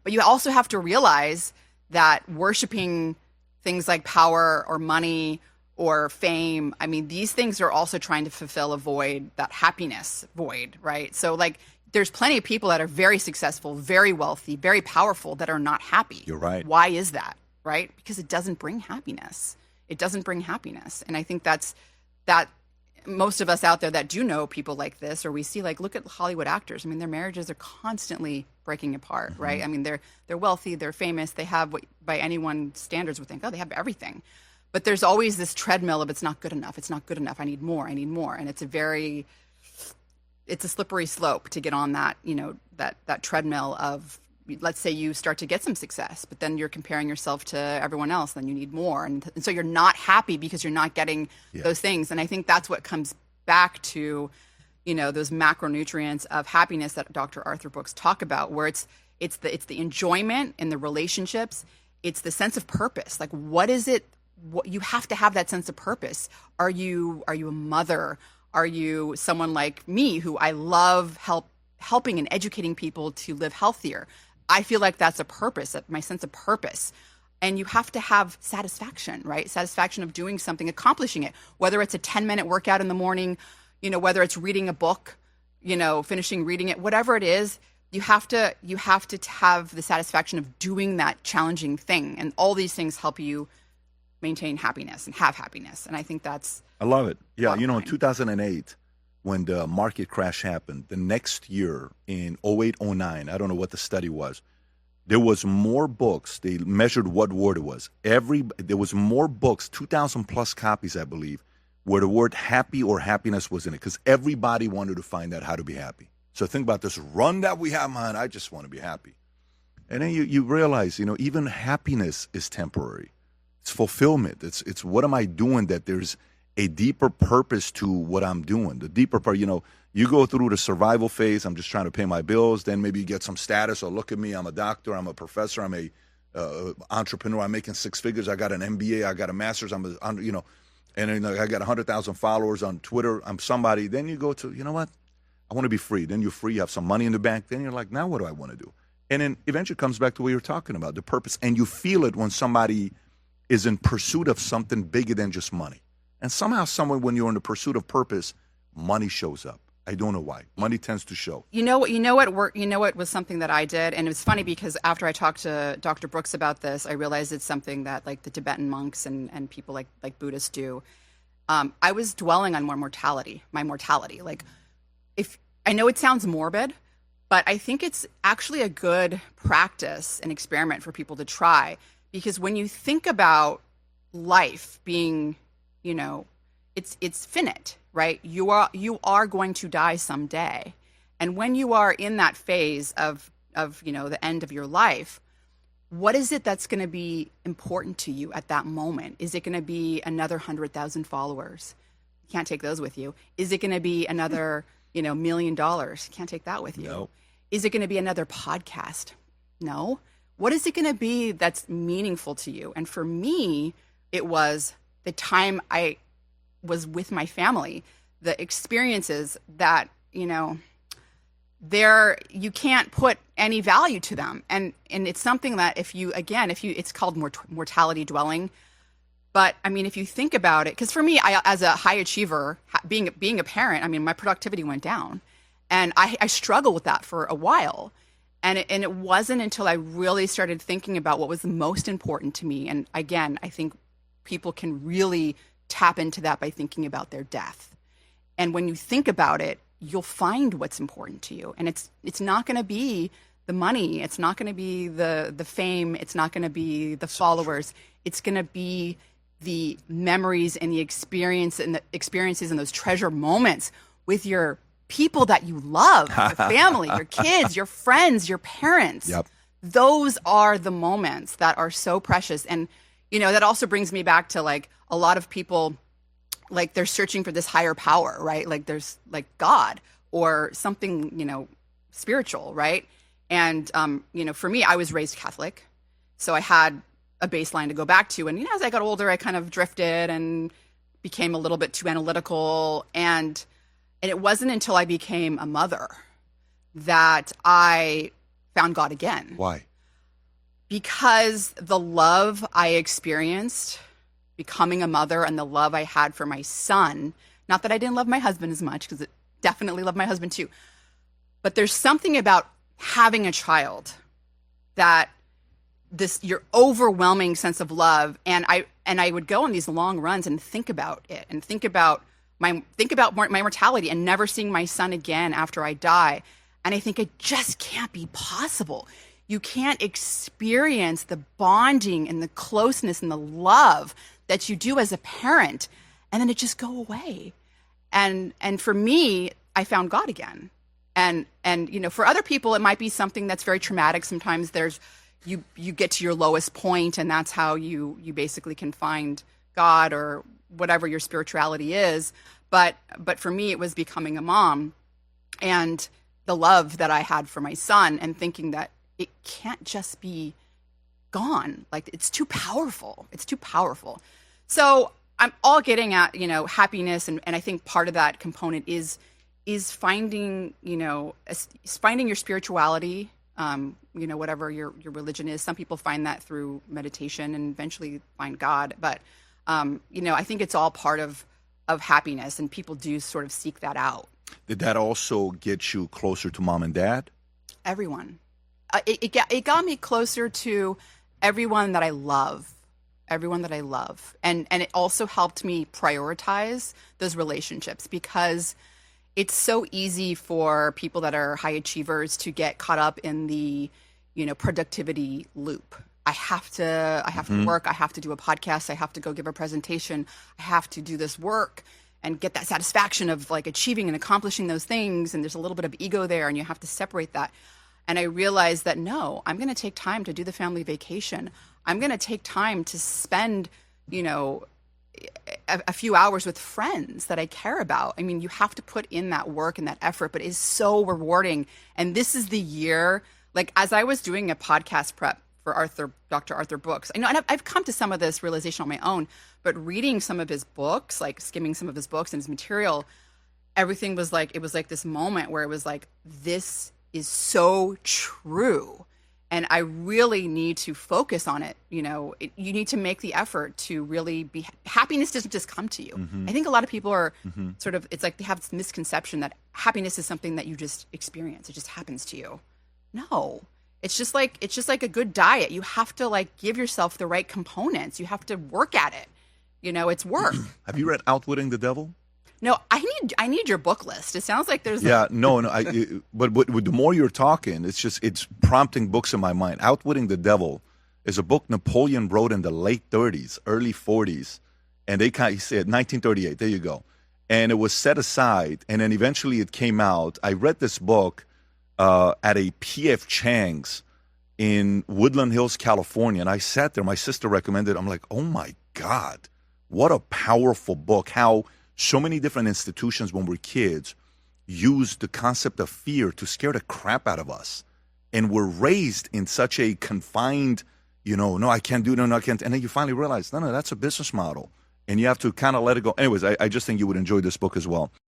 But you also have to realize that worshiping things like power or money or fame, I mean, these things are also trying to fulfill a void, that happiness void, right? So like there's plenty of people that are very successful, very wealthy, very powerful that are not happy. You're right. Why is that, right? Because it doesn't bring happiness. It doesn't bring happiness. And I think that most of us out there that do know people like this, or we see, like, look at Hollywood actors. I mean, their marriages are constantly breaking apart, right? I mean, they're wealthy, they're famous, they have what by anyone's standards would think, oh, they have everything. But there's always this treadmill of it's not good enough, it's not good enough, I need more. And it's a slippery slope to get on that, that treadmill of, let's say you start to get some success, but then you're comparing yourself to everyone else, then you need more. And so you're not happy because you're not getting those things. And I think that's what comes back to, those macronutrients of happiness that Dr. Arthur books talk about, where it's the enjoyment in the relationships. It's the sense of purpose. Like, what is it? What you have to have that sense of purpose. Are you a mother? Are you someone like me who I love helping and educating people to live healthier? I feel like that's a purpose, my sense of purpose. And you have to have satisfaction, right? Satisfaction of doing something, accomplishing it, whether it's a 10-minute workout in the morning, whether it's reading a book, finishing reading it, whatever it is, you have to have the satisfaction of doing that challenging thing. And all these things help you maintain happiness and have happiness. And I think that's... I love it. Yeah, in 2008, when the market crash happened, the next year in 08, 09, I don't know what the study was, there was more books. They measured what word it was. There was more books, 2,000 plus copies, I believe, where the word happy or happiness was in it, because everybody wanted to find out how to be happy. So think about this run that we have, man, I just want to be happy. And then you realize, even happiness is temporary. It's fulfillment. It's what am I doing that there's a deeper purpose to what I'm doing. The deeper part, you go through the survival phase. I'm just trying to pay my bills. Then maybe you get some status. Or look at me, I'm a doctor, I'm a professor, I'm a entrepreneur. I'm making six figures. I got an MBA. I got a master's. And then I got 100,000 followers on Twitter. I'm somebody. Then you go to, you know what? I want to be free. Then you're free. You have some money in the bank. Then you're like, now what do I want to do? And then eventually it comes back to what you're talking about, the purpose. And you feel it when somebody is in pursuit of something bigger than just money. And somehow, when you're in the pursuit of purpose, money shows up. I don't know why. Money tends to show. You know what was something that I did, and it was funny because after I talked to Dr. Brooks about this, I realized it's something that like the Tibetan monks and people like Buddhists do. I was dwelling on my mortality. Like, if I know it sounds morbid, but I think it's actually a good practice and experiment for people to try, because when you think about life being, it's finite, right? You are going to die someday. And when you are in that phase of the end of your life, what is it that's going to be important to you at that moment? Is it going to be another 100,000 followers? You can't take those with you. Is it going to be another, $1 million? You can't take that with you. No. Is it going to be another podcast? No. What is it going to be that's meaningful to you? And for me, it was the time I was with my family, the experiences that, you can't put any value to them. And it's something that it's called mortality dwelling. But I mean, if you think about it, because for me, as a high achiever, being a parent, I mean, my productivity went down, and I struggled with that for a while. And it wasn't until I really started thinking about what was the most important to me. And again, I think people can really tap into that by thinking about their death. And when you think about it, you'll find what's important to you. And it's not going to be the money. It's not going to be the fame. It's not going to be the followers. It's going to be the memories and the experiences and those treasure moments with your people that you love, your family, your kids, your friends, your parents. Yep. Those are the moments that are so precious. And, that also brings me back to like a lot of people, like they're searching for this higher power, right? Like there's like God or something, spiritual, right? And, for me, I was raised Catholic. So I had a baseline to go back to. And, as I got older, I kind of drifted and became a little bit too analytical. And it wasn't until I became a mother that I found God again. Why? Because the love I experienced becoming a mother and the love I had for my son, not that I didn't love my husband as much, because I definitely love my husband too, but there's something about having a child that your overwhelming sense of love, and I would go on these long runs and think about it, and think about my mortality and never seeing my son again after I die. And I think it just can't be possible. You can't experience the bonding and the closeness and the love that you do as a parent, and then it just go away. And for me, I found God again. And for other people, it might be something that's very traumatic. Sometimes you get to your lowest point, and that's how you basically can find God or whatever your spirituality is. But for me, it was becoming a mom and the love that I had for my son, and thinking that it can't just be gone. Like, it's too powerful. It's too powerful. So I'm all getting at, happiness. And I think part of that component is finding, finding your spirituality, whatever your religion is. Some people find that through meditation and eventually find God. But, I think it's all part of happiness, and people do sort of seek that out. Did that also get you closer to mom and dad? Everyone. It got me closer to everyone that I love. Everyone that I love. And it also helped me prioritize those relationships, because it's so easy for people that are high achievers to get caught up in the, productivity loop. I have to work. I have to do a podcast. I have to go give a presentation. I have to do this work and get that satisfaction of like achieving and accomplishing those things. And there's a little bit of ego there, and you have to separate that. And I realized that, no, I'm going to take time to do the family vacation. I'm going to take time to spend, a few hours with friends that I care about. I mean, you have to put in that work and that effort, but it's so rewarding. And this is the year, like, as I was doing a podcast prep for Dr. Arthur Brooks, and I've come to some of this realization on my own, but reading some of his books, like skimming some of his books and his material, everything was like, it was like this moment where it was like, this is so true. And I really need to focus on it. You need to make the effort to really be, happiness doesn't just come to you. I think a lot of people are sort of, it's like they have this misconception that happiness is something that you just experience. It just happens to you. No, it's just like a good diet. You have to like give yourself the right components. You have to work at it. It's work. Have you read Outwitting the Devil? No, I need your book list. It sounds like there's no. But the more you're talking, it's prompting books in my mind. Outwitting the Devil is a book Napoleon wrote in the late 30s, early 40s, and he said 1938. There you go, and it was set aside, and then eventually it came out. I read this book at a P.F. Chang's in Woodland Hills, California, and I sat there. My sister recommended it. I'm like, oh my God, what a powerful book! How so many different institutions when we're kids use the concept of fear to scare the crap out of us. And we're raised in such a confined, no, I can't do it, no, I can't. And then you finally realize, no, that's a business model. And you have to kind of let it go. Anyways, I just think you would enjoy this book as well.